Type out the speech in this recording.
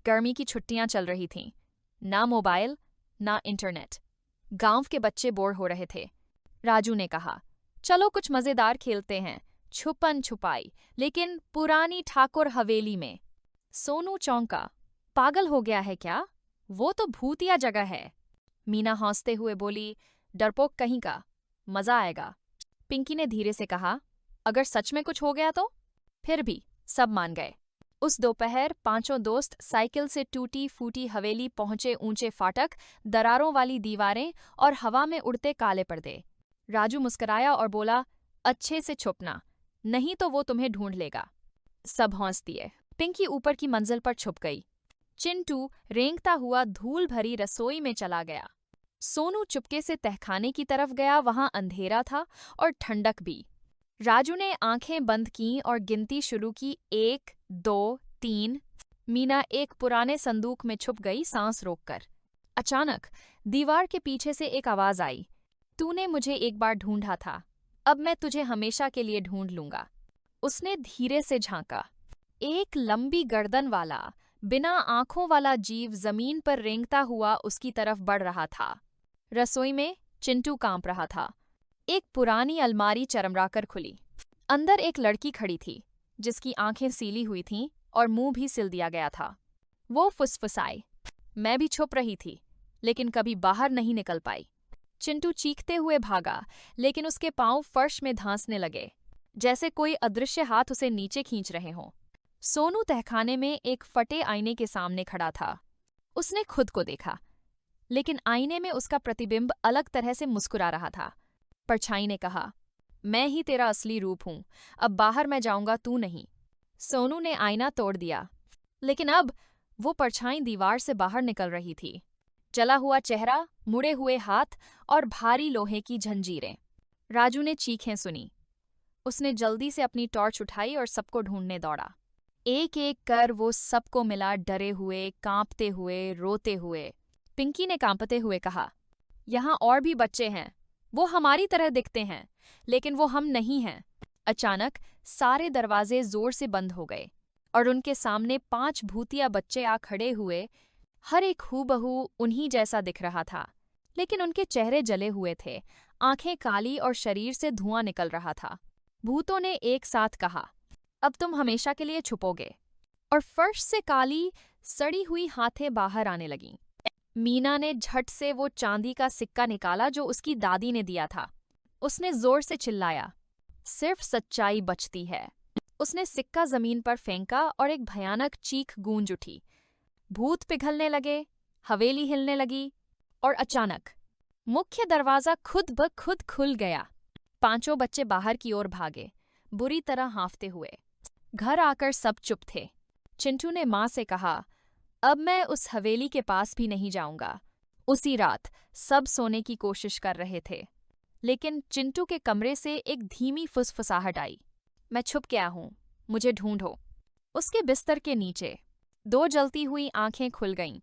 गर्मी की छुट्टियां चल रही थीं। ना मोबाइल, ना इंटरनेट। गांव के बच्चे बोर हो रहे थे। राजू ने कहा, चलो कुछ मजेदार खेलते हैं, छुपन छुपाई, लेकिन पुरानी ठाकुर हवेली में। सोनू चौंका, पागल हो गया है क्या? वो तो भूतिया जगह है। मीना हंसते हुए बोली, डरपोक कहीं का, मजा आएगा। पिंकी ने धीरे से कहा, अगर सच में कुछ हो गया तो? फिर भी सब मान गए। उस दोपहर पांचों दोस्त साइकिल से टूटी फूटी हवेली पहुंचे। ऊंचे फाटक, दरारों वाली दीवारें और हवा में उड़ते काले पर्दे। राजू मुस्कुराया और बोला, अच्छे से छुपना, नहीं तो वो तुम्हें ढूंढ लेगा। सब हंस दिए। पिंकी ऊपर की मंजिल पर छुप गई। चिंटू रेंगता हुआ धूल भरी रसोई में चला गया। सोनू चुपके से तहखाने की तरफ गया। वहां अंधेरा था और ठंडक भी। राजू ने आंखें बंद कीं और गिनती शुरू की, 1, 2, 3। मीना एक पुराने संदूक में छुप गई, सांस रोककर। अचानक दीवार के पीछे से एक आवाज आई, तूने मुझे एक बार ढूंढा था, अब मैं तुझे हमेशा के लिए ढूंढ लूंगा। उसने धीरे से झांका। एक लंबी गर्दन वाला, बिना आंखों वाला जीव जमीन पर रेंगता हुआ उसकी तरफ बढ़ रहा था। रसोई में चिंटू कांप रहा था। एक पुरानी अलमारी चरमराकर खुली। अंदर एक लड़की खड़ी थी, जिसकी आंखें सीली हुई थीं और मुंह भी सिल दिया गया था। वो फुसफुसाई, मैं भी छुप रही थी, लेकिन कभी बाहर नहीं निकल पाई। चिंटू चीखते हुए भागा, लेकिन उसके पांव फर्श में धंसने लगे, जैसे कोई अदृश्य हाथ उसे नीचे खींच रहे हों। सोनू तहखाने में एक फटे आईने के सामने खड़ा था। उसने खुद को देखा, लेकिन आईने में उसका प्रतिबिंब अलग तरह से मुस्कुरा रहा था। परछाई ने कहा, मैं ही तेरा असली रूप हूं, अब बाहर मैं जाऊंगा, तू नहीं। सोनू ने आईना तोड़ दिया, लेकिन अब वो परछाई दीवार से बाहर निकल रही थी। जला हुआ चेहरा, मुड़े हुए हाथ और भारी लोहे की जंजीरें। राजू ने चीखें सुनी। उसने जल्दी से अपनी टॉर्च उठाई और सबको ढूंढने दौड़ा। एक एक कर वो सबको मिला, डरे हुए, कांपते हुए, रोते हुए। पिंकी ने कांपते हुए कहा, यहाँ और भी बच्चे हैं, वो हमारी तरह दिखते हैं, लेकिन वो हम नहीं हैं। अचानक सारे दरवाजे जोर से बंद हो गए और उनके सामने 5 भूतिया बच्चे आ खड़े हुए। हर एक हूबहू उन्हीं जैसा दिख रहा था, लेकिन उनके चेहरे जले हुए थे, आंखें काली और शरीर से धुआं निकल रहा था। भूतों ने एक साथ कहा, अब तुम हमेशा के लिए छुपोगे। और फर्श से काली सड़ी हुई हाथें बाहर आने लगीं। मीना ने झट से वो चांदी का सिक्का निकाला जो उसकी दादी ने दिया था। उसने जोर से चिल्लाया, सिर्फ सच्चाई बचती है। उसने सिक्का जमीन पर फेंका और एक भयानक चीख गूंज उठी। भूत पिघलने लगे, हवेली हिलने लगी और अचानक मुख्य दरवाजा खुद ब खुद खुल गया। 5 बच्चे बाहर की ओर भागे, बुरी तरह हांफते हुए। घर आकर सब चुप थे। चिंटू ने मां से कहा, अब मैं उस हवेली के पास भी नहीं जाऊंगा। उसी रात सब सोने की कोशिश कर रहे थे, लेकिन चिंटू के कमरे से एक धीमी फुसफुसाहट आई, मैं छुप गया हूं, मुझे ढूंढो। उसके बिस्तर के नीचे 2 जलती हुई आंखें खुल गईं।